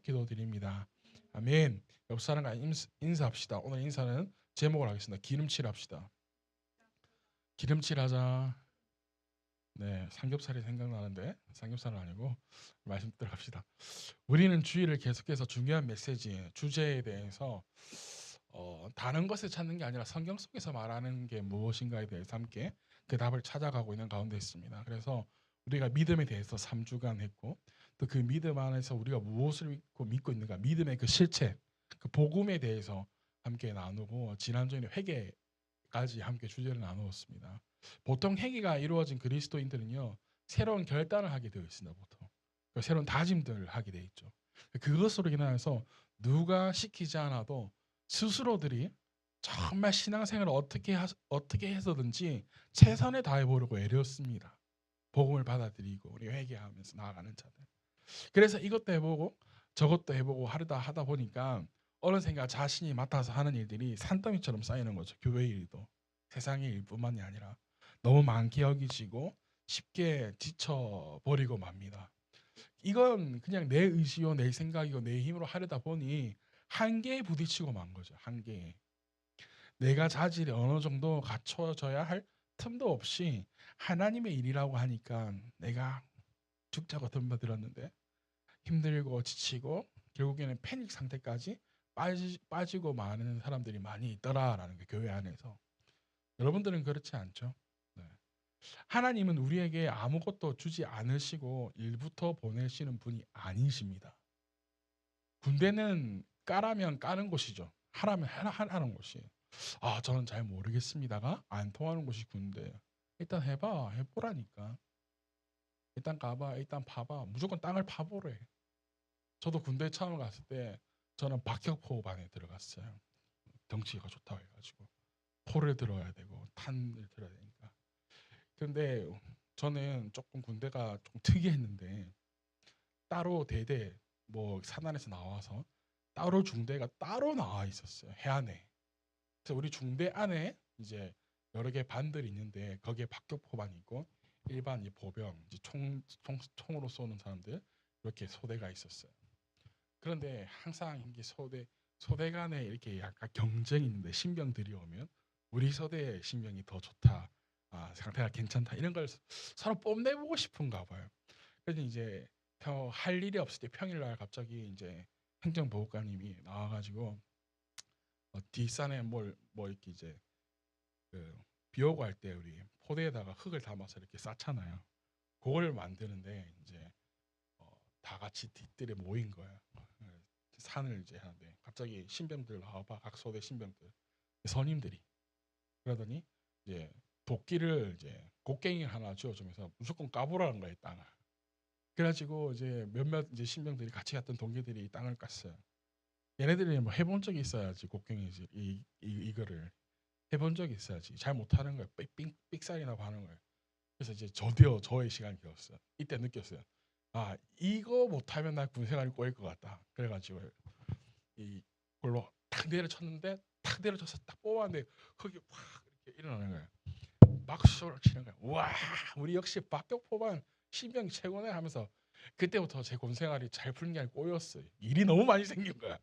기도드립니다. 아멘. 옆 사람과 인사합시다. 오늘 인사는 제목을 하겠습니다. 기름칠 합시다. 기름칠 하자. 네, 삼겹살이 생각나는데 삼겹살은 아니고 말씀 들어갑시다. 우리는 주일을 계속해서 중요한 메시지, 주제에 대해서 다른 것을 찾는 게 아니라 성경 속에서 말하는 게 무엇인가에 대해서 함께 그 답을 찾아가고 있는 가운데 있습니다. 그래서 우리가 믿음에 대해서 3주간 했고 또 그 믿음 안에서 우리가 무엇을 믿고 있는가, 믿음의 그 실체, 그 복음에 대해서 함께 나누고 지난주에는 회개까지 함께 주제를 나누었습니다. 보통 회개가 이루어진 그리스도인들은요 새로운 결단을 하게 되어 있습니다. 보통 새로운 다짐들을 하게 되어 있죠. 그것으로 인하여서 누가 시키지 않아도 스스로들이 정말 신앙생활을 어떻게 해서든지 최선을 다해 보려고 애렸습니다. 복음을 받아들이고 우리 회개하면서 나아가는 자들. 그래서 이것도 해보고 저것도 해보고 하다 보니까 어느샌가 자신이 맡아서 하는 일들이 산더미처럼 쌓이는 거죠. 교회 일도 세상의 일뿐만이 아니라 너무 많게 여기지고 쉽게 지쳐버리고 맙니다. 이건 그냥 내 의지요, 내 생각이고 내 힘으로 하려다 보니 한계에 부딪히고 만 거죠. 한계에. 내가 자질이 어느 정도 갖춰져야 할 틈도 없이 하나님의 일이라고 하니까 내가 죽자고 덤벼들었는데 힘들고 지치고 결국에는 패닉 상태까지 빠지고 마는 사람들이 많이 있더라라는 게 교회 안에서. 여러분들은 그렇지 않죠? 네. 하나님은 우리에게 아무것도 주지 않으시고 일부터 보내시는 분이 아니십니다. 군대는 까라면 까는 곳이죠. 하라면 하는 곳이에요. 저는 잘 모르겠습니다가 안 통하는 곳이 군대예요. 일단 해보라니까. 일단 가봐, 일단 파봐. 무조건 땅을 파보래. 저도 군대 처음 갔을 때 저는 박격포반에 들어갔어요. 덩치가 좋다고 해가지고 포를 들어야 되고 탄을 들어야 되니까. 근데 저는 조금 군대가 좀 특이했는데 따로 대대 뭐 산안에서 나와서 따로 중대가 따로 나와 있었어요. 해안에. 그래서 우리 중대 안에 이제 여러 개 반들이 있는데 거기에 박격포반이 있고 일반 보병, 이제 총으로 쏘는 사람들 이렇게 소대가 있었어요. 그런데 항상 이게 소대 간에 이렇게 약간 경쟁이 있는데 신병들이 오면 우리 소대의 신병이 더 좋다, 상태가 괜찮다 이런 걸 서로 뽐내보고 싶은가 봐요. 그래서 이제 할 일이 없을 때 평일날 갑자기 이제 행정보호관님이 나와가지고 뒷산에 뭐 이렇게 이제 비 오고 할 때 우리 포대에다가 흙을 담아서 이렇게 쌓잖아요. 그걸 만드는데 이제 다 같이 뒷뜰에 모인 거예요. 산을 이제 하는데 갑자기 신병들 나와봐, 각소대 신병들 선임들이. 그러더니 이제 도끼를 이제 곡괭이 하나 쥐어주면서 무조건 까보라는 거예요, 땅을. 그래가지고 이제 몇몇 이제 신병들이 같이 갔던 동기들이 땅을 깠어요. 얘네들이 뭐 해본 적이 있어야지 곡괭이지 이거를 해본 적이 있어야지. 잘 못하는 거예요. 삑살이 나고 하는 거예요. 그래서 이제 저도요, 저의 시간이 되었어요. 이때 느꼈어요. 이거 못하면 나 군생활이 꼬일 것 같다. 그래가지고 이걸로 탁 내려쳤는데 탁 내려쳐서 딱 뽑았는데 흙이 확 이렇게 일어나는 거예요. 박수를 치는 거예요. 와, 우리 역시 박격포반 신병 최고네 하면서 그때부터 제 군생활이 잘 풀린 게 아니고 꼬였어요. 일이 너무 많이 생긴 거야.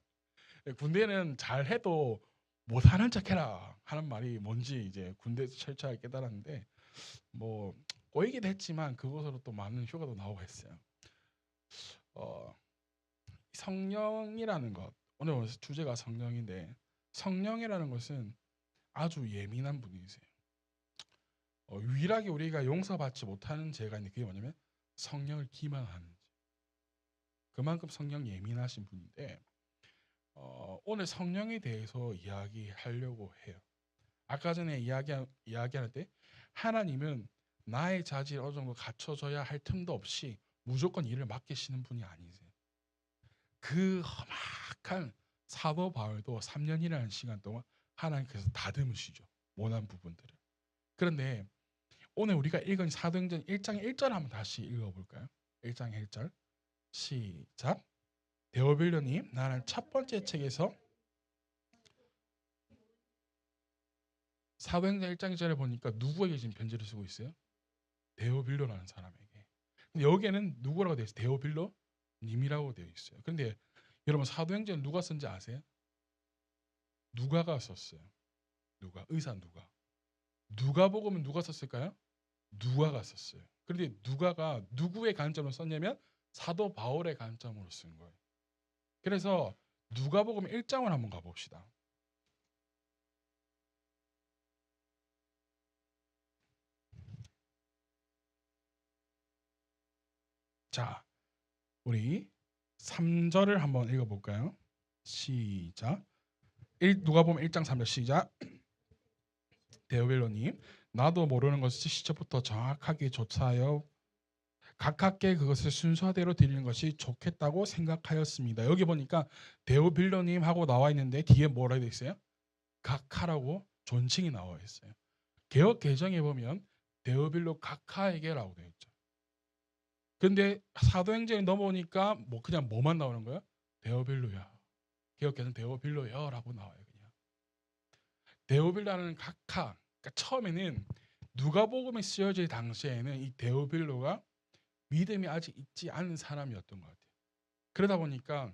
군대는 잘해도 못하는 척해라 하는 말이 뭔지 이제 군대에서 철저하게 깨달았는데 뭐 꼬이긴 했지만 그것으로 또 많은 효과도 나오고 했어요. 성령이라는 것, 오늘 주제가 성령인데 성령이라는 것은 아주 예민한 분이세요. 유일하게 우리가 용서받지 못하는 죄가 있는데 그게 뭐냐면 성령을 기만하는 죄. 그만큼 성령 예민하신 분인데 오늘 성령에 대해서 이야기하려고 해요. 아까 전에 이야기할 때 하나님은 나의 자질 어느 정도 갖춰져야 할 틈도 없이 무조건 일을 맡기시는 분이 아니세요. 그 험악한 사도 바울도 3년이라는 시간 동안 하나님께서 다듬으시죠. 원한 부분들을. 그런데 오늘 우리가 읽은 사도행전 1장 1절 한번 다시 읽어볼까요? 1장 1절 시작. 데오빌로님, 나는 첫 번째 책에서 사도행전 1장 1절에 보니까 누구에게 지금 편지를 쓰고 있어요? 데오빌로라는 사람에게. 근데 여기에는 누구라고 되어 있어요? 데오빌로 님이라고 되어 있어요. 그런데 여러분 사도행전 누가 쓴지 아세요? 누가가 썼어요. 누가, 의사 누가. 누가복음은 누가 썼을까요? 누가가 썼어요. 그런데 누가가 누구의 관점으로 썼냐면 사도 바울의 관점으로 쓴 거예요. 그래서 누가복음 1장을 한번 가봅시다. 자, 우리 3절을 한번 읽어볼까요? 시작. 누가복음 1장 3절 시작. 데오빌로님, 나도 모르는 것을 시초부터 정확하게 조사하여 각각께 그것을 순서대로 드리는 것이 좋겠다고 생각하였습니다. 여기 보니까 데오빌로님 하고 나와 있는데 뒤에 뭐라 되어 있어요? 각하라고 존칭이 나와 있어요. 개역 개정에 보면 데오빌로 각하에게라고 되어 있죠. 근데 사도행전에 넘어오니까 뭐 그냥 뭐만 나오는 거야? 데오빌로야. 개역 개정 데오빌로야라고 나와요. 그냥 데오빌로라는 각하. 그러니까 처음에는 누가복음이 쓰여질 당시에는 이 데오빌로가 믿음이 아직 있지 않은 사람이었던 것 같아요. 그러다 보니까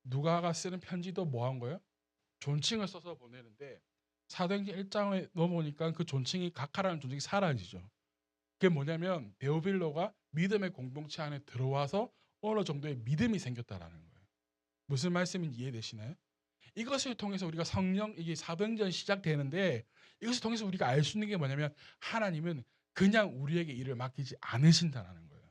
누가가 쓰는 편지도 뭐 한 거예요? 존칭을 써서 보내는데 사도행전 1장에 넘어오니까 그 존칭이 각하라는 존칭이 사라지죠. 그게 뭐냐면 데오빌로가 믿음의 공동체 안에 들어와서 어느 정도의 믿음이 생겼다라는 거예요. 무슨 말씀인지 이해되시나요? 이것을 통해서 우리가 성령, 이게 사도행전 시작되는데 이것을 통해서 우리가 알 수 있는 게 뭐냐면 하나님은 그냥 우리에게 일을 맡기지 않으신다라는 거예요.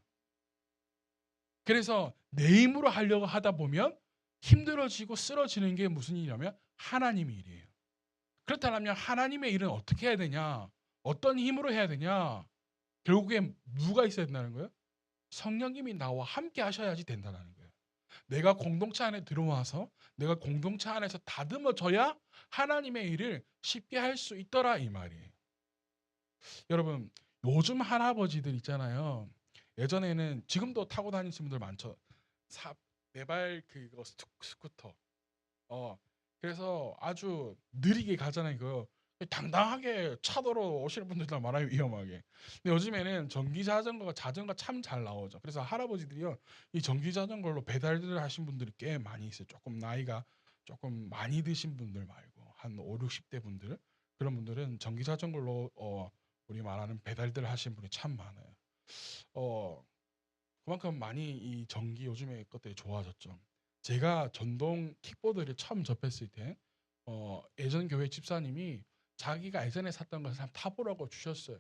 그래서 내 힘으로 하려고 하다 보면 힘들어지고 쓰러지는 게 무슨 일이냐면 하나님의 일이에요. 그렇다면 하나님의 일은 어떻게 해야 되냐? 어떤 힘으로 해야 되냐? 결국엔 누가 있어야 된다는 거예요? 성령님이 나와 함께 하셔야지 된다는 거예요. 내가 공동체 안에 들어와서 내가 공동체 안에서 다듬어져야 하나님의 일을 쉽게 할 수 있더라 이 말이에요. 여러분 요즘 할아버지들 있잖아요. 예전에는 지금도 타고 다니시는 분들 많죠. 네발 그거 스쿠터. 그래서 아주 느리게 가잖아요. 그 당당하게 차도로 오시는 분들도 많아요. 위험하게. 근데 요즘에는 전기 자전거가 참 잘 나오죠. 그래서 할아버지들이요 이 전기 자전거로 배달을 하신 분들이 꽤 많이 있어요. 조금 나이가 조금 많이 드신 분들 말고 한 5, 60대 분들 그런 분들은 전기 자전거로 우리 말하는 배달들 하신 분이 참 많아요. 그만큼 많이 이 전기 요즘에 것들이 좋아졌죠. 제가 전동 킥보드를 처음 접했을 때 예전 교회 집사님이 자기가 예전에 샀던 것을 한번 타보라고 주셨어요.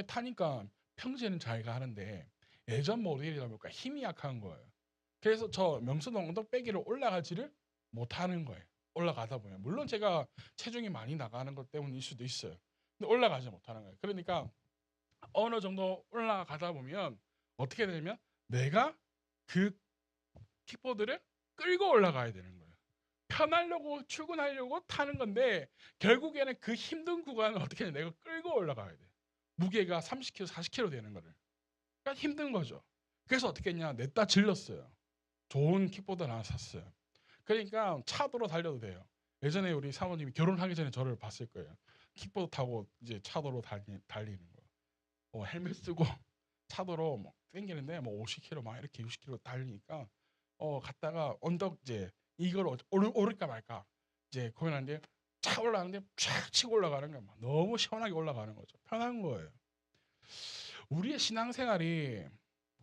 타니까 평소에는 잘 가는데 예전 모델이다 보니까 힘이 약한 거예요. 그래서 저 명수동 엉덩배기로 올라가지를 못하는 거예요. 올라가다 보면 물론 제가 체중이 많이 나가는 것 때문일 수도 있어요. 근데 올라가지 못하는 거예요. 그러니까 어느 정도 올라가다 보면 어떻게 되냐면 내가 그 킥보드를 끌고 올라가야 되는 거예요. 편하려고 출근하려고 타는 건데 결국에는 그 힘든 구간을 어떻게 내가 끌고 올라가야 돼. 무게가 30kg, 40kg 되는 거를. 그러니까 힘든 거죠. 그래서 어떻게 했냐? 냈다 질렀어요. 좋은 킥보드 하나 샀어요. 그러니까 차도로 달려도 돼요. 예전에 우리 사모님이 결혼하기 전에 저를 봤을 거예요. 킥보드 타고 이제 차도로 달리는 거. 헬멧 쓰고 차도로 뭐 땡기는데 뭐 50km 막 이렇게 60km 달리니까 갔다가 언덕 이제 이걸 오를까 말까 이제 고민하는데 차 올라가는데 쫙 치고 올라가는 거야. 너무 시원하게 올라가는 거죠. 편한 거예요. 우리의 신앙생활이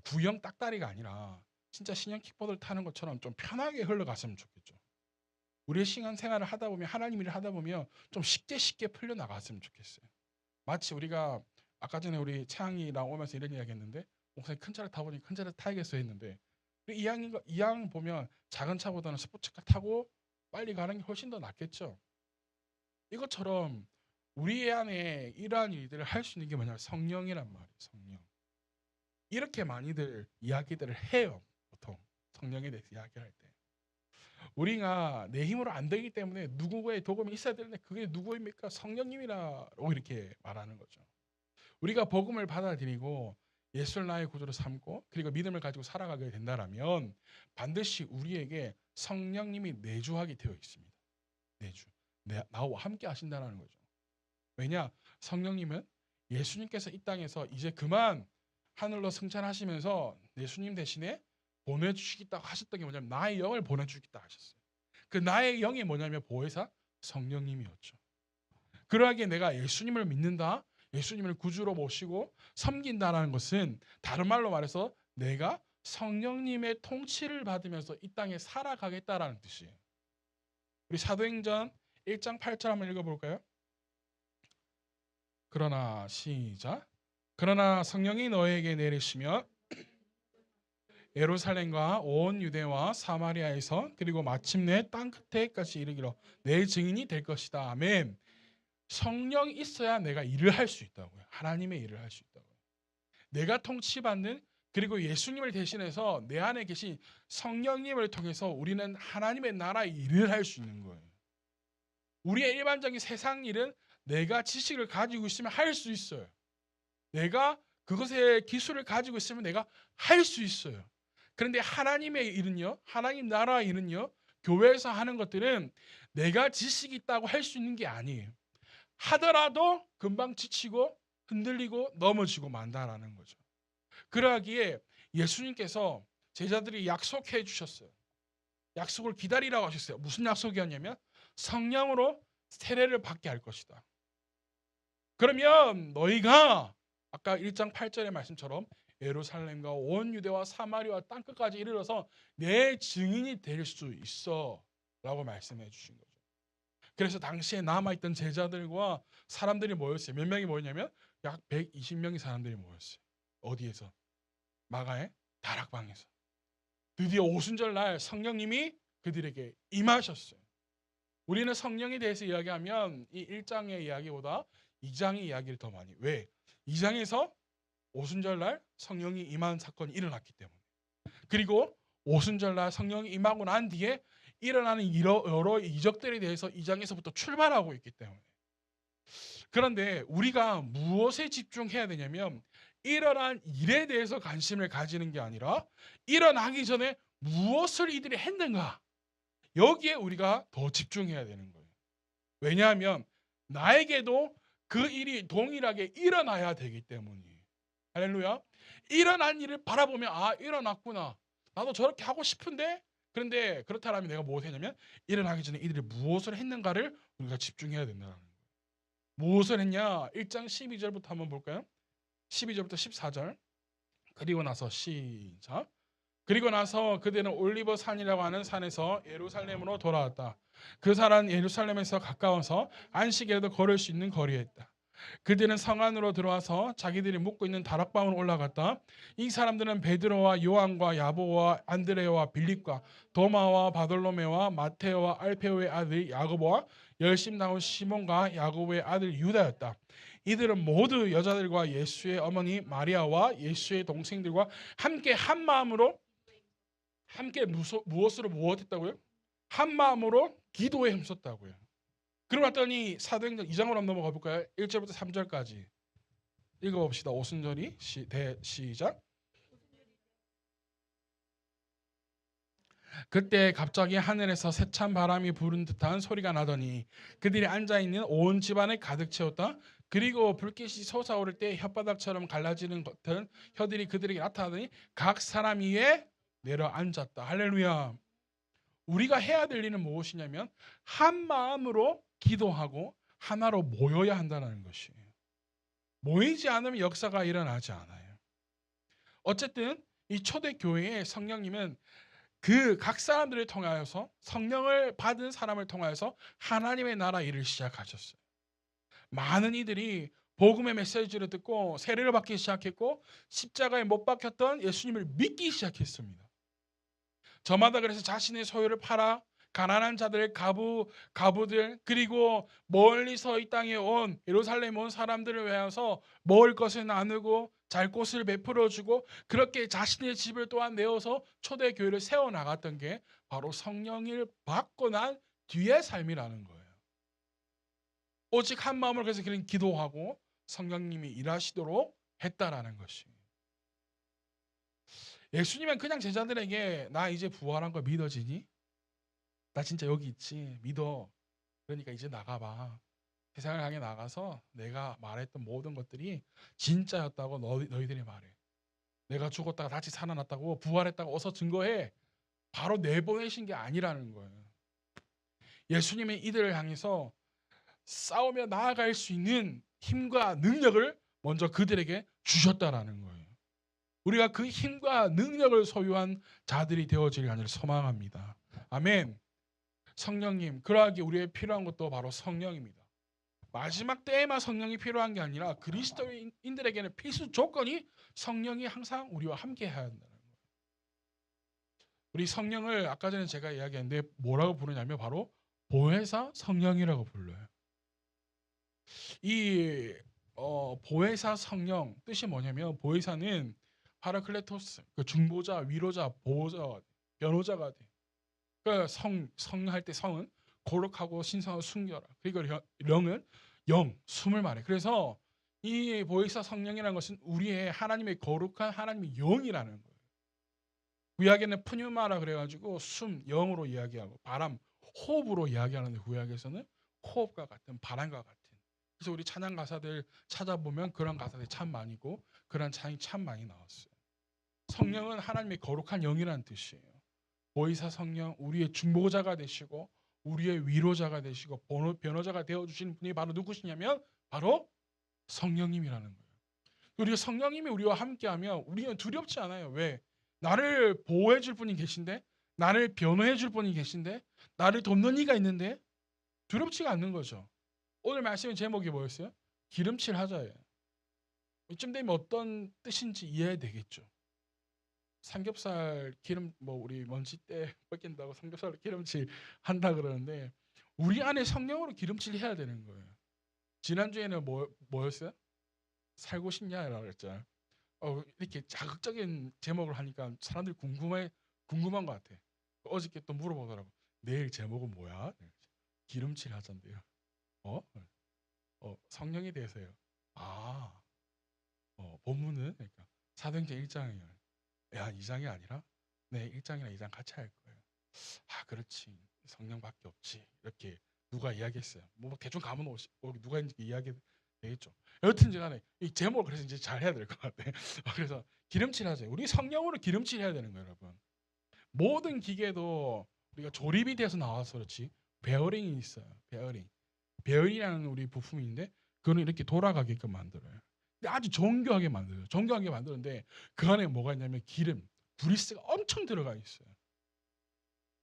구형 딱다리가 아니라 진짜 신형 킥보드를 타는 것처럼 좀 편하게 흘러갔으면 좋겠죠. 우리의 신앙생활을 하다 보면 하나님 일을 하다 보면 좀 쉽게 풀려 나갔으면 좋겠어요. 마치 우리가 아까 전에 우리 창이랑 오면서 이런 이야기 했는데 목사님 큰 차를 타보니 큰 차를 타야겠어 했는데 이왕 보면 작은 차보다는 스포츠카 타고 빨리 가는 게 훨씬 더 낫겠죠. 이것처럼 우리 안에 이러한 일들을 할 수 있는 게 뭐냐면 성령이란 말이에요. 성령. 이렇게 많이들 이야기들을 해요. 보통 성령에 대해서 이야기할 때. 우리가 내 힘으로 안 되기 때문에 누구의 도움이 있어야 되는데 그게 누구입니까? 성령님이라고 이렇게 말하는 거죠. 우리가 복음을 받아들이고 예수를 나의 구주로 삼고 그리고 믿음을 가지고 살아가게 된다면 반드시 우리에게 성령님이 내주하게 되어 있습니다. 내주. 나와 함께 하신다는 거죠. 왜냐? 성령님은 예수님께서 이 땅에서 이제 그만 하늘로 승천하시면서 예수님 대신에 보내주시겠다고 하셨던 게 뭐냐면 나의 영을 보내주겠다 하셨어요. 그 나의 영이 뭐냐면 보혜사 성령님이었죠. 그러하기에 내가 예수님을 믿는다, 예수님을 구주로 모시고 섬긴다라는 것은 다른 말로 말해서 내가 성령님의 통치를 받으면서 이 땅에 살아가겠다라는 뜻이에요. 우리 사도행전 1장 8절 한번 읽어볼까요? 그러나 시작. 그러나 성령이 너에게 내리시면 예루살렘과 온 유대와 사마리아에서 그리고 마침내 땅 끝에까지 이르기로 내 증인이 될 것이다. 아멘. 성령이 있어야 내가 일을 할 수 있다고요. 하나님의 일을 할 수 있다고요. 내가 통치받는 그리고 예수님을 대신해서 내 안에 계신 성령님을 통해서 우리는 하나님의 나라의 일을 할 수 있는 거예요. 우리의 일반적인 세상 일은 내가 지식을 가지고 있으면 할 수 있어요. 내가 그것의 기술을 가지고 있으면 내가 할 수 있어요. 그런데 하나님의 일은요, 하나님 나라의 일은요, 교회에서 하는 것들은 내가 지식이 있다고 할 수 있는 게 아니에요. 하더라도 금방 지치고 흔들리고 넘어지고 만다라는 거죠. 그러하기에 예수님께서 제자들이 약속해 주셨어요. 약속을 기다리라고 하셨어요. 무슨 약속이었냐면 성령으로 세례를 받게 할 것이다. 그러면 너희가 아까 1장 8절의 말씀처럼 예루살렘과 온 유대와 사마리아 땅끝까지 이르러서 내 증인이 될 수 있어 라고 말씀해 주신 거죠. 그래서 당시에 남아있던 제자들과 사람들이 모였어요. 몇 명이 모였냐면 약 120명의 사람들이 모였어요. 어디에서? 마가의 다락방에서. 드디어 오순절 날 성령님이 그들에게 임하셨어요. 우리는 성령에 대해서 이야기하면 이 1장의 이야기보다 2장의 이야기를 더 많이. 왜? 2장에서 오순절 날 성령이 임한 사건이 일어났기 때문에. 그리고 오순절 날 성령이 임하고 난 뒤에 일어나는 여러 이적들에 대해서 2장에서부터 출발하고 있기 때문에. 그런데 우리가 무엇에 집중해야 되냐면 일어난 일에 대해서 관심을 가지는 게 아니라 일어나기 전에 무엇을 이들이 했는가, 여기에 우리가 더 집중해야 되는 거예요. 왜냐하면 나에게도 그 일이 동일하게 일어나야 되기 때문이에요. 할렐루야. 일어난 일을 바라보면 아, 일어났구나, 나도 저렇게 하고 싶은데. 그런데 그렇다면 내가 무엇을 했냐면 일어나기 전에 이들이 무엇을 했는가를 우리가 집중해야 된다는 거예요. 무엇을 했냐? 1장 12절부터 한번 볼까요? 12절부터 14절. 그리고 나서 시작. 그리고 나서 그들은 올리버 산이라고 하는 산에서 예루살렘으로 돌아왔다. 그 산은 예루살렘에서 가까워서 안식일에도 걸을 수 있는 거리에 있다. 그들은 성 안으로 들어와서 자기들이 묵고 있는 다락방으로 올라갔다. 이 사람들은 베드로와 요한과 야보와 안드레와 빌립과 도마와 바돌로메와 마테오와 알페오의 아들 야고보와 열심 나온 시몬과 야고보의 아들 유다였다. 이들은 모두 여자들과 예수의 어머니 마리아와 예수의 동생들과 함께 한 마음으로 무엇으로 무엇했다고요? 한 마음으로 기도에 힘썼다고요. 그러고 났더니 사도행전 2장으로 한번 넘어가 볼까요? 1절부터 3절까지 읽어봅시다. 오순절이 시작. 그때 갑자기 하늘에서 세찬 바람이 부는 듯한 소리가 나더니 그들이 앉아있는 온 집안을 가득 채웠다. 그리고 불빛이 솟아오를 때 혓바닥처럼 갈라지는 같은 혀들이 그들에게 나타나더니 각 사람 위에 내려앉았다. 할렐루야. 우리가 해야 될 일은 무엇이냐면 한 마음으로 기도하고 하나로 모여야 한다는 것이에요. 모이지 않으면 역사가 일어나지 않아요. 어쨌든 이 초대교회의 성령님은 그 각 사람들을 통하여서 성령을 받은 사람을 통하여서 하나님의 나라 일을 시작하셨어요. 많은 이들이 복음의 메시지를 듣고 세례를 받기 시작했고 십자가에 못 박혔던 예수님을 믿기 시작했습니다. 저마다 그래서 자신의 소유를 팔아 가난한 자들, 가부들, 그리고 멀리서 이 땅에 온 예루살렘 온 사람들을 위해서 먹을 것을 나누고 잘 곳을 베풀어주고 그렇게 자신의 집을 또한 내어서 초대교회를 세워나갔던 게 바로 성령을 받고 난 뒤의 삶이라는 거예요. 오직 한 마음으로 그래서 그런 기도하고 성령님이 일하시도록 했다라는 것이에요. 예수님은 그냥 제자들에게 나 이제 부활한 거 믿어지니? 나 진짜 여기 있지? 믿어. 그러니까 이제 나가봐. 세상을 향해 나가서 내가 말했던 모든 것들이 진짜였다고 너희들이 말해. 내가 죽었다가 다시 살아났다고 부활했다고 어서 증거해. 바로 내보내신 게 아니라는 거예요. 예수님이 이들을 향해서 싸우며 나아갈 수 있는 힘과 능력을 먼저 그들에게 주셨다라는 거예요. 우리가 그 힘과 능력을 소유한 자들이 되어지길 간절히 소망합니다. 아멘. 성령님, 그러하기 우리에 필요한 것도 바로 성령입니다. 마지막 때에만 성령이 필요한 게 아니라 그리스도인들에게는 필수 조건이 성령이 항상 우리와 함께 해야 한다는 거예요. 우리 성령을 아까 전에 제가 이야기했는데 뭐라고 부르냐면 바로 보혜사 성령이라고 불러요. 이 보혜사 성령 뜻이 뭐냐면 보혜사는 파라클레토스, 그 중보자, 위로자, 보호자, 변호자가 돼. 그러니까 성할 때 성은 거룩하고 신성하고 순결하. 그리고 영은 영, 숨을 말해. 그래서 이 보혜사 성령이라는 것은 우리의 하나님의 거룩한 하나님의 영이라는 거예요. 구약에는 푸뉴마라 그래가지고 숨, 영으로 이야기하고 바람, 호흡으로 이야기하는데 구약에서는 호흡과 같은 바람과 같은. 그래서 우리 찬양 가사들 찾아보면 그런 가사들이 참 많이고 그런 찬양이 참 많이 나왔어요. 성령은 하나님의 거룩한 영이라는 뜻이에요. 보혜사 성령, 우리의 중보자가 되시고 우리의 위로자가 되시고 변호자가 되어주시는 분이 바로 누구시냐면 바로 성령님이라는 거예요. 우리가 성령님이 우리와 함께하면 우리는 두렵지 않아요. 왜? 나를 보호해 줄 분이 계신데, 나를 변호해 줄 분이 계신데, 나를 돕는 이가 있는데 두렵지가 않는 거죠. 오늘 말씀의 제목이 뭐였어요? 기름칠 하자예요. 이쯤 되면 어떤 뜻인지 이해되겠죠. 삼겹살 기름 우리 먼지 때 뺏긴다고 삼겹살 기름칠 한다 그러는데 우리 안에 성령으로 기름칠 해야 되는 거예요. 지난주에는 뭐였어요? 살고 싶냐라고 했잖아요. 이렇게 자극적인 제목을 하니까 사람들이 궁금한 것 같아. 어저께 또 물어보더라고. 내일 제목은 뭐야? 기름칠 하자인데요. 성령에 대해서요. 본문은 그러니까 사도행전 1장이에요. 야, 2장이 아니라? 네, 1장이나 2장 같이 할 거예요. 그렇지. 성령밖에 없지. 이렇게 누가 이야기했어요. 대충 가면 누가 이야기 되겠죠. 여튼 간에 이 제목을 그래서 이제 잘 해야 될 것 같아. 그래서 기름칠 하자. 우리 성령으로 기름칠 해야 되는 거예요, 여러분. 모든 기계도 우리가 조립이 돼서 나와서 그렇지. 베어링이 있어요. 베어링이라는 우리 부품인데 그거는 이렇게 돌아가게끔 만들어요. 근데 아주 정교하게 만들어요. 정교하게 만드는데 그 안에 뭐가 있냐면 기름, 그리스가 엄청 들어가 있어요.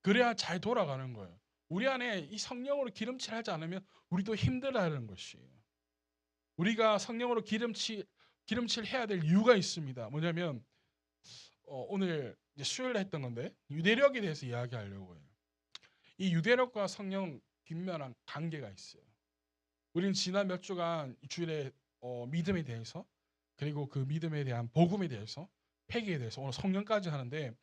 그래야 잘 돌아가는 거예요. 우리 안에 이 성령으로 기름칠하지 않으면 우리도 힘들어하는 것이에요. 우리가 성령으로 기름칠 해야 될 이유가 있습니다. 뭐냐면 오늘 이제 수요일에 했던 건데 유대력에 대해서 이야기하려고 해요. 이 유대력과 성령 뒷면한 관계가 있어요. 우리는 지난 몇 주간 주일에 믿음에 대해서 그리고 그 믿음에 대한 복음에 대해서 폐기에 대해서 오늘 성령까지 하는데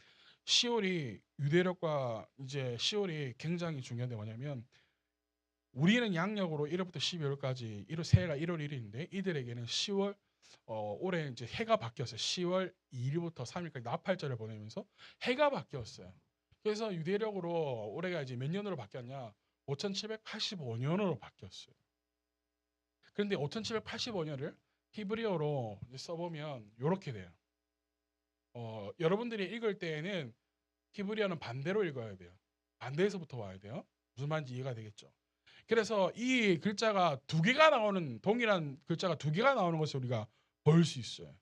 10월이 유대력과 이제 10월이 굉장히 중요한데 뭐냐면 우리는 양력으로 1월부터 12월까지 새해가 1월 1일인데 이들에게는 10월 올해 이제 해가 바뀌었어요. 10월 2일부터 3일까지 나팔절을 보내면서 해가 바뀌었어요. 그래서 유대력으로 올해가 이제 몇 년으로 바뀌었냐? 5785년으로 바뀌었어요. 그런데 5785년을 히브리어로 써보면 이렇게 돼요. 여러분들이 읽을 때에는 히브리어는 반대로 읽어야 돼요. 반대에서부터 와야 돼요. 무슨 말인지 이해가 되겠죠. 그래서 이 글자가 두 개가 나오는 동일한 글자가 두 개가 나오는 것을 우리가 볼 수 있어요.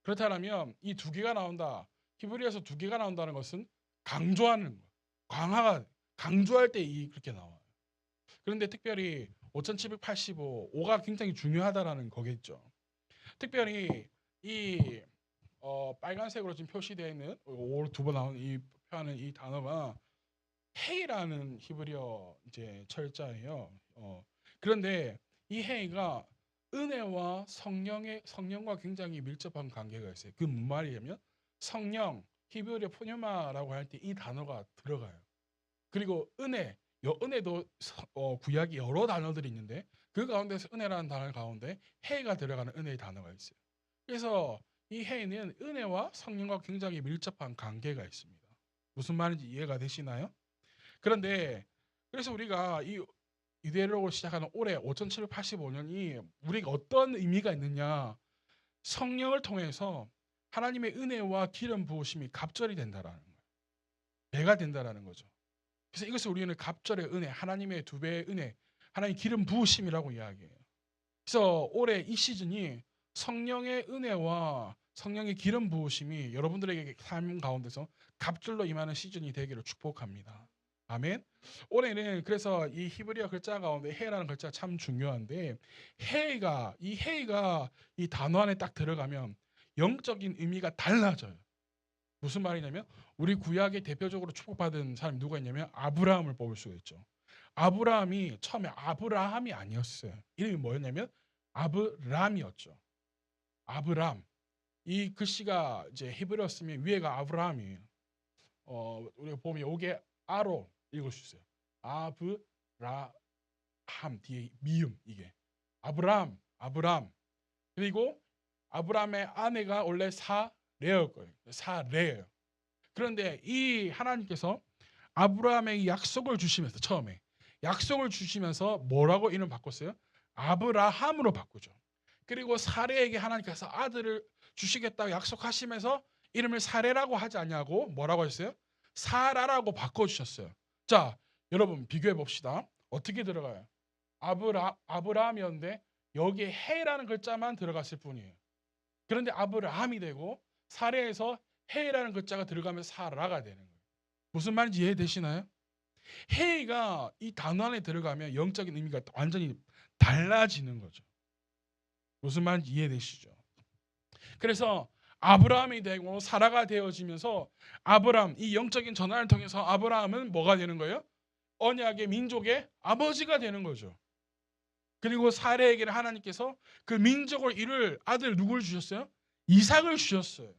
그렇다면 이 두 개가 나온다. 히브리어에서 두 개가 나온다는 것은 강조하는 거. 강조할 때 그렇게 나와요. 그런데 특별히 5785, 5가 굉장히 중요하다라는 거겠죠. 특별히 이 빨간색으로 지금 표시되어 있는 5로 두 번 나오는 이 표하는 이 단어가 헤이라는 히브리어 이제 철자예요. 그런데 이 헤이가 은혜와 성령과 굉장히 밀접한 관계가 있어요. 그 무슨 말이냐면 성령 히브리어 포뉴마라고 할 때 이 단어가 들어가요. 그리고 은혜도 구약이 여러 단어들이 있는데 그 가운데서 은혜라는 단어 가운데 헤이가 들어가는 은혜의 단어가 있어요. 그래서 이 헤이는 은혜와 성령과 굉장히 밀접한 관계가 있습니다. 무슨 말인지 이해가 되시나요? 그런데 그래서 우리가 이 유대력으로 시작하는 올해 5785년이 우리가 어떤 의미가 있느냐? 성령을 통해서 하나님의 은혜와 기름 부으심이 갑절이 된다라는 거예요. 배가 된다라는 거죠. 그래서 이것을 우리는 갑절의 은혜, 하나님의 두 배의 은혜, 하나님 기름 부으심이라고 이야기해요. 그래서 올해 이 시즌이 성령의 은혜와 성령의 기름 부으심이 여러분들에게 삶 가운데서 갑절로 임하는 시즌이 되기를 축복합니다. 아멘. 올해는 그래서 이 히브리어 글자 가운데 해라는 글자가 참 중요한데 이 해가 이 단어 안에 딱 들어가면 영적인 의미가 달라져요. 무슨 말이냐면 우리 구약에 대표적으로 축복받은 사람이 누가 있냐면 아브라함을 뽑을 수가 있죠. 아브라함이 처음에 아브라함이 아니었어요. 이름이 뭐였냐면 아브람이었죠. 아브람. 이 글씨가 이제 히브리어 쓰면 위에가 아브라함이에요. 우리가 보면 이게 아로 읽을 수 있어요. 아브라함 뒤에 미음 이게 아브람. 그리고 아브람의 아내가 원래 사레일 거예요. 사레예요. 그런데 이 하나님께서 아브라함에게 약속을 주시면서 처음에 약속을 주시면서 뭐라고 이름 바꿨어요? 아브라함으로 바꾸죠. 그리고 사레에게 하나님께서 아들을 주시겠다고 약속하시면서 이름을 사레라고 하지 않냐고 뭐라고 하셨어요? 사라라고 바꿔주셨어요. 자, 여러분 비교해 봅시다. 어떻게 들어가요? 아브라함이었는데 여기에 해라는 글자만 들어갔을 뿐이에요. 그런데 아브라함이 되고 사레에서 해라는 글자가 들어가면서 사라가 되는 거예요. 무슨 말인지 이해되시나요? 해가 이 단어 안에 들어가면 영적인 의미가 완전히 달라지는 거죠. 무슨 말인지 이해되시죠? 그래서 아브라함이 되고 사라가 되어지면서 아브라함, 이 영적인 전환을 통해서 아브라함은 뭐가 되는 거예요? 언약의 민족의 아버지가 되는 거죠. 그리고 사레에게는 하나님께서 그 민족을 이룰 아들 누굴 주셨어요? 이삭을 주셨어요.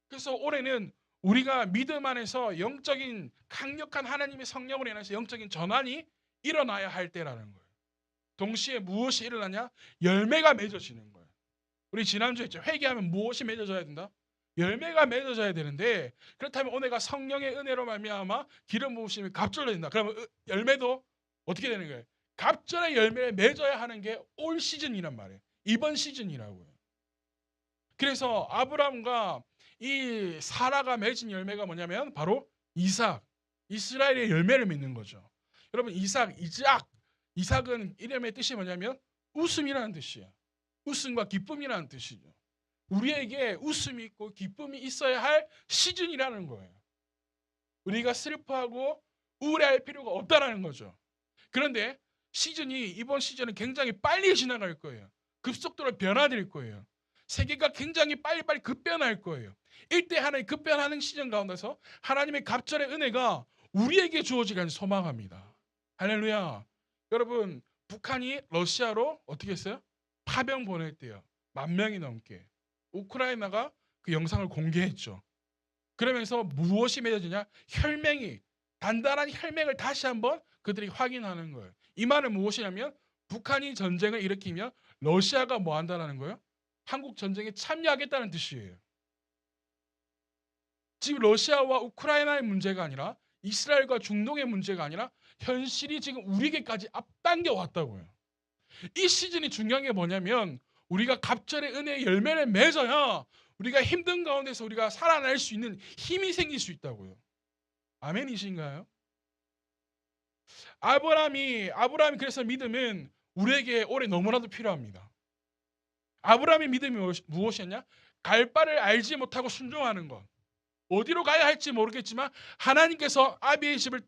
그래서 올해는 우리가 믿음 안에서 영적인 강력한 하나님의 성령으로 인해서 영적인 전환이 일어나야 할 때라는 거예요. 동시에 무엇이 일어나냐? 열매가 맺어지는 거예요. 우리 지난주에 했죠. 회개하면 무엇이 맺어져야 된다? 열매가 맺어져야 되는데 그렇다면 오늘가 성령의 은혜로 말미암아 기름 부으심이 갑절로 된다. 그러면 열매도 어떻게 되는 거예요? 갑절의 열매를 맺어야 하는 게 올 시즌이란 말이에요. 이번 시즌이라고요. 그래서 아브라함과 이 사라가 맺은 열매가 뭐냐면 바로 이삭, 이스라엘의 열매를 맺는 거죠. 여러분 이삭은 이름의 뜻이 뭐냐면 웃음이라는 뜻이에요. 웃음과 기쁨이라는 뜻이죠. 우리에게 웃음이 있고 기쁨이 있어야 할 시즌이라는 거예요. 우리가 슬퍼하고 우울해할 필요가 없다라는 거죠. 그런데 이번 시즌은 굉장히 빨리 지나갈 거예요. 급속도로 변화될 거예요. 세계가 굉장히 빨리빨리 급변할 거예요. 이때 하나님 급변하는 시즌 가운데서 하나님의 갑절의 은혜가 우리에게 주어지길 소망합니다. 할렐루야. 여러분 북한이 러시아로 어떻게 했어요? 파병 보냈대요. 10,000명이 넘게. 우크라이나가 그 영상을 공개했죠. 그러면서 무엇이 맺어지냐? 단단한 혈맹을 다시 한번 그들이 확인하는 거예요. 이 말은 무엇이냐면 북한이 전쟁을 일으키면 러시아가 뭐 한다는 거예요? 한국 전쟁에 참여하겠다는 뜻이에요. 지금 러시아와 우크라이나의 문제가 아니라 이스라엘과 중동의 문제가 아니라 현실이 지금 우리에게까지 앞당겨 왔다고요. 이 시즌이 중요한 게 뭐냐면 우리가 갑절의 은혜의 열매를 맺어야 우리가 힘든 가운데서 우리가 살아날 수 있는 힘이 생길 수 있다고요. 아멘이신가요? 아브라함이 그래서 믿음은 우리에게 올해 너무나도 필요합니다. 아브라함의 믿음이 무엇이었냐? 갈 바를 알지 못하고 순종하는 것. 어디로 가야 할지 모르겠지만 하나님께서 아비의 집을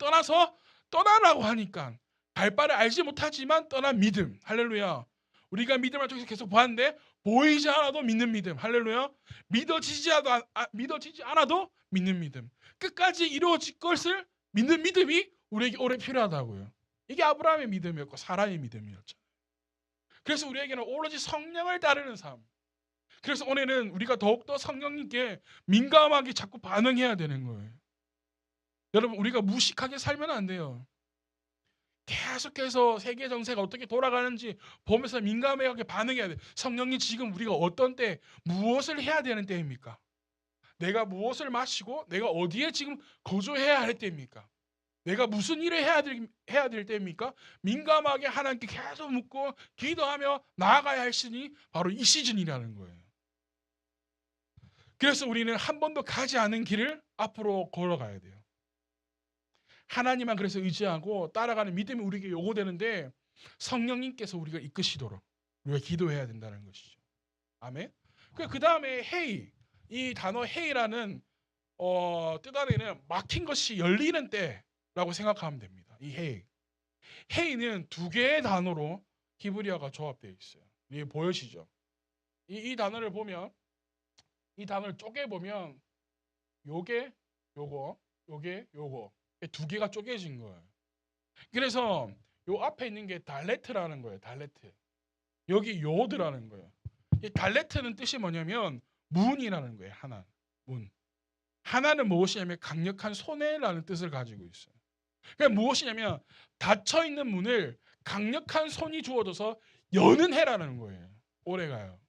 떠나라고 하니까 갈 바를 알지 못하지만 떠난 믿음. 할렐루야. 우리가 믿음을 통해서 계속 보았는데 보이지 않아도 믿는 믿음. 할렐루야. 믿어지지 않아도 믿는 믿음. 끝까지 이루어질 것을 믿는 믿음이 우리에게 오래 필요하다고요. 이게 아브라함의 믿음이었고 사라의 믿음이었죠. 그래서 우리에게는 오로지 성령을 따르는 삶. 그래서 오늘은 우리가 더욱더 성령님께 민감하게 자꾸 반응해야 되는 거예요. 여러분 우리가 무식하게 살면 안 돼요. 계속해서 세계 정세가 어떻게 돌아가는지 보면서 민감하게 반응해야 돼요. 성령님 지금 우리가 어떤 때 무엇을 해야 되는 때입니까? 내가 무엇을 마시고 내가 어디에 지금 거주해야 할 때입니까? 내가 무슨 일을 해야 될 때입니까? 민감하게 하나님께 계속 묻고 기도하며 나아가야 할 시즌이 바로 이 시즌이라는 거예요. 그래서 우리는 한 번도 가지 않은 길을 앞으로 걸어가야 돼요. 하나님만 그래서 의지하고 따라가는 믿음이 우리에게 요구되는데 성령님께서 우리가 이끄시도록 우리가 기도해야 된다는 것이죠. 아멘. 그 다음에 헤이, 이 단어 헤이라는 뜻 안에는 막힌 것이 열리는 때라고 생각하면 됩니다. 이 헤이, 헤이는 두 개의 단어로 히브리어가 조합되어 있어요. 이게 보여지죠? 이 단어를 보면, 이 단어를 쪼개 보면 요게 요거, 요게 요거 두 개가 쪼개진 거예요. 그래서 요 앞에 있는 게 달레트라는 거예요. 달레트. 여기 요드라는 거예요. 이 달레트는 뜻이 뭐냐면 문이라는 거예요. 하나, 문. 하나는 무엇이냐면 강력한 손해라는 뜻을 가지고 있어요. 그러니까 무엇이냐면 닫혀 있는 문을 강력한 손이 주어져서 여는 해라는 거예요. 올해가요.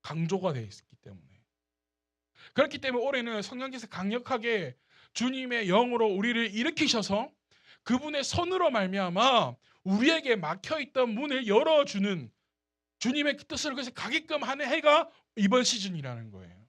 강조가 되어 있기 때문에. 그렇기 때문에 올해는 성령께서 강력하게 주님의 영으로 우리를 일으키셔서 그분의 손으로 말미암아 우리에게 막혀있던 문을 열어주는 주님의 뜻을 그래서 가게끔 하는 해가 이번 시즌이라는 거예요.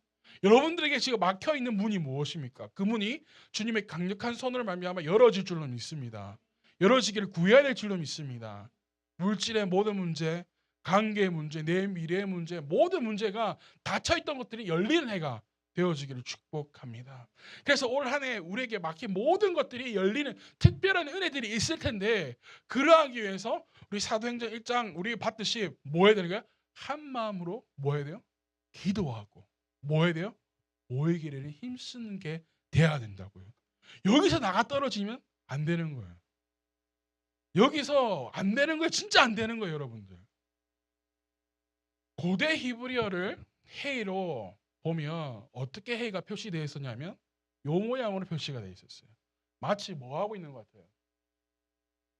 여러분들에게 지금 막혀있는 문이 무엇입니까? 그 문이 주님의 강력한 손으로 말미암아 열어질 줄로 믿습니다. 열어지기를 구해야 될 줄로 믿습니다. 물질의 모든 문제, 관계의 문제, 내 미래의 문제, 모든 문제가 닫혀있던 것들이 열리는 해가 되어지기를 축복합니다. 그래서 올 한 해 우리에게 막힌 모든 것들이 열리는 특별한 은혜들이 있을 텐데 그러하기 위해서 우리 사도행전 1장 우리 봤듯이 뭐 해야 되는 거야? 한 마음으로 뭐 해야 돼요? 기도하고 뭐 해야 돼요? 모이기를 힘쓰는 게 돼야 된다고요. 여기서 나가 떨어지면 안 되는 거예요. 여기서 안 되는 거예요. 진짜 안 되는 거예요, 여러분들. 고대 히브리어를 헤이로 보면 어떻게 헤이가 표시되어 있었냐면 요 모양으로 표시가 되어 있었어요. 마치 뭐 하고 있는 것 같아요?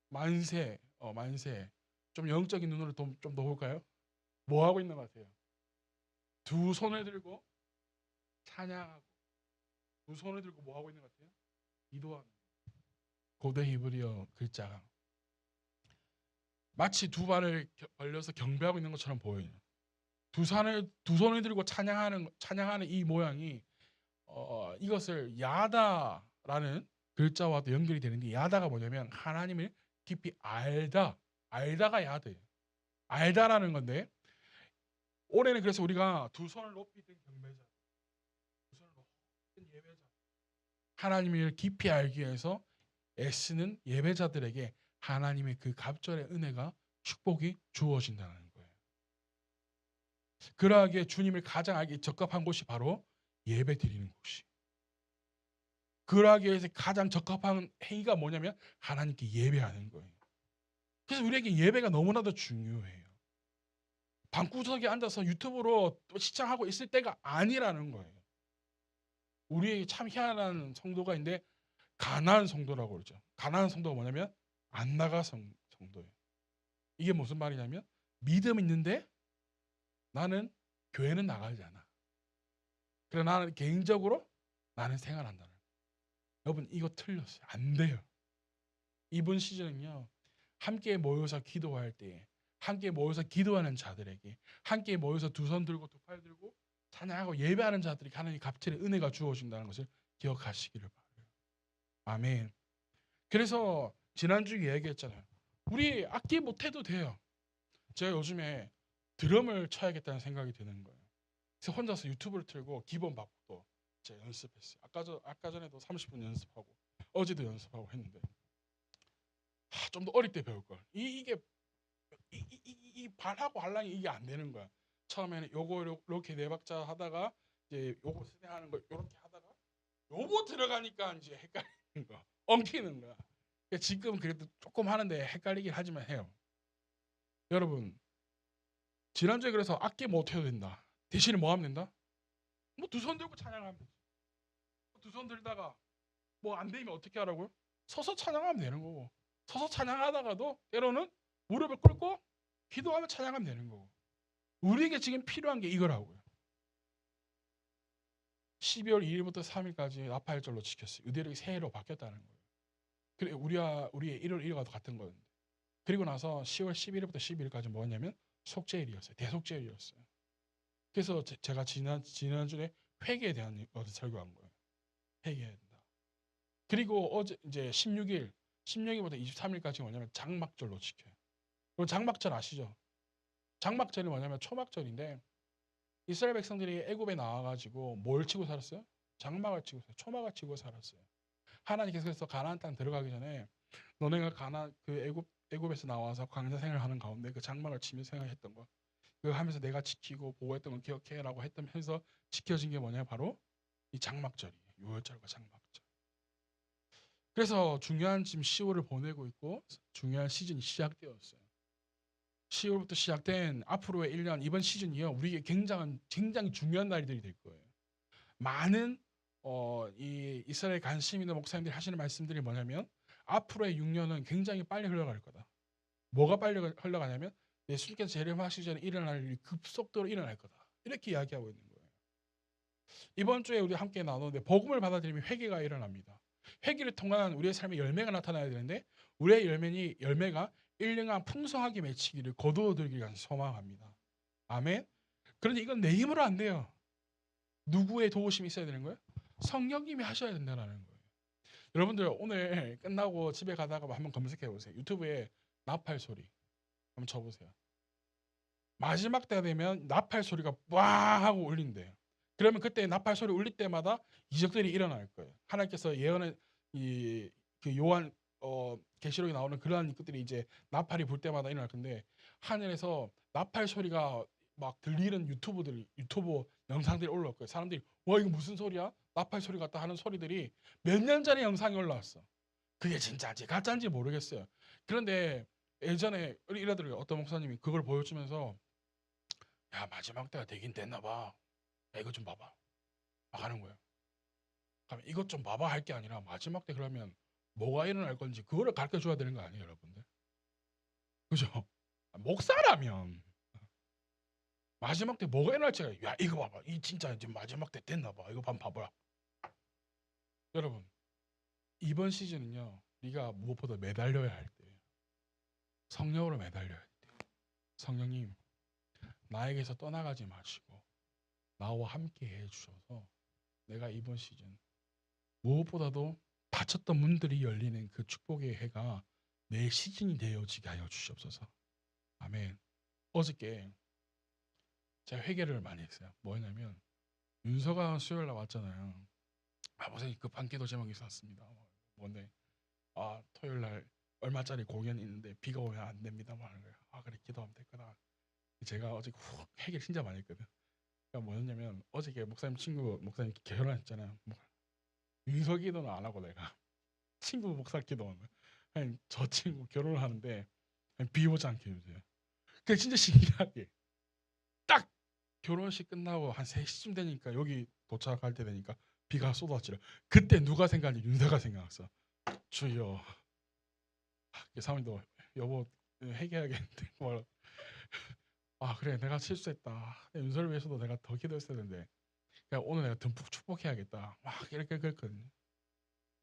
만세, 만세. 좀 영적인 눈으로 좀 넣어볼까요? 뭐 하고 있는 것 같아요? 두 손을 들고 찬양하고 두 손을 들고 뭐 하고 있는 것 같아요? 기도하는. 고대 히브리어 글자가 마치 두 발을 벌려서 경배하고 있는 것처럼 보여요. 두 손을 들고 찬양하는 이 모양이 이것을 야다라는 글자와도 연결이 되는데 야다가 뭐냐면 하나님을 깊이 알다가 야다예요. 알다라는 건데 올해는 그래서 우리가 두 손을 높이 든 경배자, 두 손을 높이 든 예배자, 하나님을 깊이 알기 위해서 애쓰는 예배자들에게 하나님의 그 갑절의 은혜가 축복이 주어진다는 거예요. 그러하기에 주님을 가장 알기 적합한 곳이 바로 예배 드리는 곳이. 그러하기 위해서 가장 적합한 행위가 뭐냐면 하나님께 예배하는 거예요. 그래서 우리에게 예배가 너무나도 중요해요. 방구석에 앉아서 유튜브로 시청하고 있을 때가 아니라는 거예요. 우리에게 참 희한한 성도가 있는데 가난한 성도라고 그러죠. 가난한 성도가 뭐냐면 안 나가 성도예요. 이게 무슨 말이냐면 믿음 있는데 나는 교회는 나가지 않아. 그러나 나는 개인적으로 나는 생활한다는 거예요. 여러분 이거 틀렸어요. 안 돼요. 이번 시즌은요. 함께 모여서 기도할 때 함께 모여서 기도하는 자들에게 함께 모여서 두 손 들고 두 팔 들고 찬양하고 예배하는 자들이 하나님 갑절의 은혜가 주어진다는 것을 기억하시기를 바라요. 아멘. 그래서 지난주에 얘기했잖아요. 우리 악기 못해도 돼요. 제가 요즘에 드럼을 쳐야겠다는 생각이 드는 거예요. 그래서 혼자서 유튜브를 틀고 기본 박도 제가 연습했어요. 아까 전에도 30분 연습하고 어제도 연습하고 했는데 좀 더 어릴 때 배울 걸. 이게 이 발하고 할랑이 이게 안 되는 거야. 처음에는 요거 이렇게 네 박자 하다가 이제 요거 스냅하는 거 이렇게 하다가 요거 들어가니까 이제 헷갈리는 거, 엉키는 거야. 지금 그래도 조금 하는데 헷갈리긴 하지만 해요. 여러분 지난주에 그래서 악기 못 해도 된다. 대신에 뭐 하면 된다? 뭐 두 손 들고 찬양하면 되지. 두 손 들다가 뭐 안 되면 어떻게 하라고요? 서서 찬양하면 되는 거고. 서서 찬양하다가도 때로는 무릎을 꿇고 기도하며 찬양하면 되는 거고. 우리에게 지금 필요한 게 이거라고요. 12월 2일부터 3일까지 나팔절로 지켰어요. 의대력이 새해로 바뀌었다는 거예요. 그래 우리의 1월 1일과도 같은 거였는데. 그리고 나서 10월 11일부터 12일까지 뭐였냐면 속죄일이었어요. 대속죄일이었어요. 그래서 제가 지난주에 회개에 대한 것을 설교한 거예요. 회개해야 된다. 그리고 어제 이제 16일부터 23일까지 뭐냐면 장막절로 지켜요. 그럼 장막절 아시죠? 장막절이 뭐냐면 초막절인데 이스라엘 백성들이 애굽에 나와가지고 뭘 치고 살았어요? 장막을 치고 초막을 치고 살았어요. 하나님께서 가나안 땅 들어가기 전에 너네가 그 애굽에서 나와서 광야 생활하는 가운데 그 장막을 치며 생활했던 거, 그거 하면서 내가 지키고 보호했던 걸 기억해라고 했다면서 지켜진 게 뭐냐, 바로 이 장막절이에요. 유월절과 장막절. 그래서 중요한 지금 10월을 보내고 있고 중요한 시즌이 시작되었어요. 10월부터 시작된 앞으로의 1년, 이번 시즌이요, 우리에게 굉장히 중요한 날들이 될 거예요. 많은 이 이스라엘 관심 있는 목사님들이 하시는 말씀들이 뭐냐면 앞으로의 6년은 굉장히 빨리 흘러갈 거다. 뭐가 빨리 흘러가냐면 예수님께서 재림하시기 전에 일어날 일이 급속도로 일어날 거다. 이렇게 이야기하고 있는 거예요. 이번 주에 우리 함께 나누는데 복음을 받아들이면 회개가 일어납니다. 회개를 통한 우리의 삶의 열매가 나타나야 되는데 우리의 열매가 일령한 풍성하게 맺히기를 거두어들기를 소망합니다. 아멘. 그런데 이건 내 힘으로 안 돼요. 누구의 도우심이 있어야 되는 거예요? 성령님이 하셔야 된다는 거예요. 여러분들 오늘 끝나고 집에 가다가 한번 검색해 보세요. 유튜브에 나팔 소리 한번 쳐보세요. 마지막 때가 되면 나팔 소리가 와 하고 울린대요. 그러면 그때 나팔 소리 울릴 때마다 이적들이 일어날 거예요. 하나님께서 예언한 그 요한 계시록에 나오는 그러한 것들이 이제 나팔이 불 때마다 일어날 건데 하늘에서 나팔 소리가 막 들리는 유튜브 영상들이 올라올 거예요. 사람들이 와 이거 무슨 소리야? 나팔 소리 같다 하는 소리들이 몇 년 전에 영상이 올라왔어. 그게 진짜인지 가짜인지 모르겠어요. 그런데 예전에 이러더라고요. 어떤 목사님이 그걸 보여주면서 야 마지막 때가 되긴 됐나 봐. 야 이거 좀 봐봐. 막 하는 거예요. 그럼 이것 좀 봐봐 할 게 아니라 마지막 때 그러면 뭐가 일어날 건지 그거를 가르쳐 줘야 되는 거 아니에요, 여러분들? 그죠? 목사라면 마지막 때 뭐가 일어날지, 야 이거 봐봐, 이 진짜 이제 마지막 때 됐나 봐, 이거 한번 봐봐라. 여러분 이번 시즌은요, 네가 무엇보다 매달려야 할 때예요. 성령으로 매달려야 돼요. 성령님 나에게서 떠나가지 마시고 나와 함께 해주셔서 내가 이번 시즌 무엇보다도 닫혔던 문들이 열리는 그 축복의 해가 내 시즌이 되어지게 하여 주시옵소서. 아멘. 어저께 제가 회개를 많이 했어요. 뭐였냐면 윤서가 수요일 날 왔잖아요. 목사님 급한 기도 제목이 있었습니다. 뭔데? 토요일 날 얼마짜리 공연이 있는데 비가 오면 안 됩니다. 뭐 하는 거예요. 그래 기도하면 됐구나. 제가 어제 회개를 진짜 많이 했거든. 그러니까 뭐였냐면 어저께 목사님 결혼했잖아요. 윤서 기도는 안 하고 내가 친구 목사 기도하는 거예요. 아니, 저 친구 결혼을 하는데 비 오지 않게 해주세요. 그게 진짜 신기하게 딱 결혼식 끝나고 한 3시쯤 되니까 여기 도착할 때 되니까 비가 쏟아지려. 그때 누가 생각하니 윤서가 생각났어. 주여. 사모님도 여보 회개해야겠는데 뭐. 그래 내가 실수했다. 윤서를 위해서도 내가 더 기도했어야 되는데 오늘 내가 듬뿍 축복해야겠다. 막 이렇게 그랬거든요.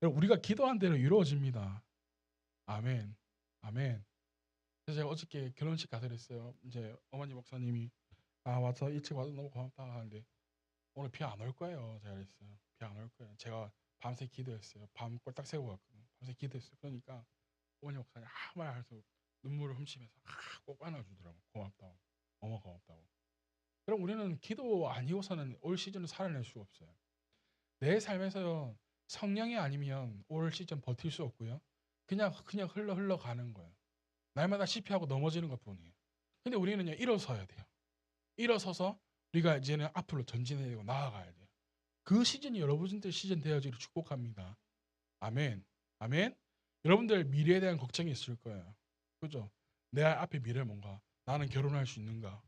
우리가 기도한 대로 이루어집니다. 아멘. 아멘. 그래서 제가 어저께 결혼식 가서 그랬어요. 이제 어머니 목사님이 와서 일찍 와서 너무 고맙다 하는데 오늘 비 안 올 거예요. 제가 그랬어요. 비 안 올 거예요. 제가 밤새 기도했어요. 밤 꼴딱 새고 갔거든요. 밤새 기도했어요. 그러니까 어머니 목사님 아무 말 해서 눈물을 훔치면서 꼭 안아주더라고. 고맙다고. 어머 고맙다고. 그럼 우리는 기도 아니고서는 올 시즌을 살아낼 수가 없어요. 내 삶에서 성령이 아니면 올 시즌 버틸 수 없고요. 그냥 흘러가는 거예요. 날마다 실패하고 넘어지는 것뿐이에요. 근데 우리는요 일어서야 돼요. 일어서서 우리가 이제는 앞으로 전진해야 되고 나아가야 돼요. 그 시즌이 여러분들 시즌 되어지기를 축복합니다. 아멘. 아멘. 여러분들 미래에 대한 걱정이 있을 거예요. 그죠? 내 앞에 미래 뭔가? 나는 결혼할 수 있는가?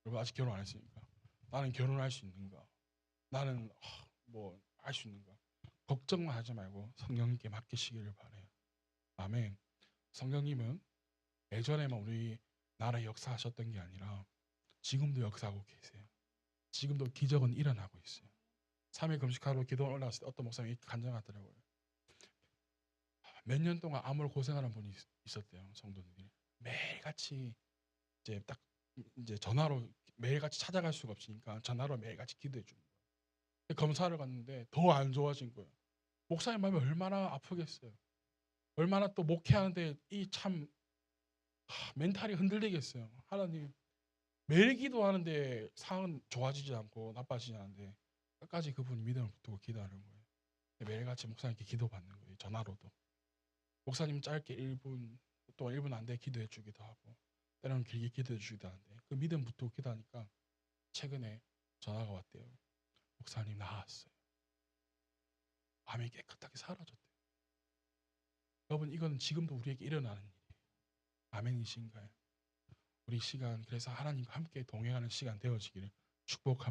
여러분 아직 결혼 안 했으니까. 나는 결혼할 수 있는가? 나는 뭐 할 수 있는가? 걱정만 하지 말고 성령님께 맡기시기를 바래요. 아멘. 성령님은 예전에만 우리 나라에 역사하셨던 게 아니라 지금도 역사하고 계세요. 지금도 기적은 일어나고 있어요. 3일 금식하러 기도 올라갔을 때 어떤 목사님이 간증하더라고요. 몇 년 동안 암으로 고생하는 분이 있었대요. 성도들이 매일같이 이제 딱 이제 전화로 매일같이 찾아갈 수가 없으니까 전화로 매일같이 기도해 주는 거예요. 검사를 갔는데 더 안 좋아진 거예요. 목사님 마음이 얼마나 아프겠어요. 얼마나 또 목회하는데 이 참 멘탈이 흔들리겠어요. 하나님 매일 기도하는데 상은 좋아지지 않고 나빠지지 않는데 끝까지 그분이 믿음을 붙들고 기도하는 거예요. 매일같이 목사님께 기도받는 거예요. 전화로도. 목사님 짧게 1분 또 1분 안 돼 기도해 주기도 하고 때로는 길게 기도해 주기도 하는데 그 믿음 붙들고 기도하니까 최근에 전화가 왔대요. 목사님 나았어요. 암이 깨끗하게 사라졌대요. 여러분 이건 지금도 우리에게 일어나는 일이에요. 아멘이신가요? 우리 시간 그래서 하나님과 함께 동행하는 시간 되어지기를 축복합니다.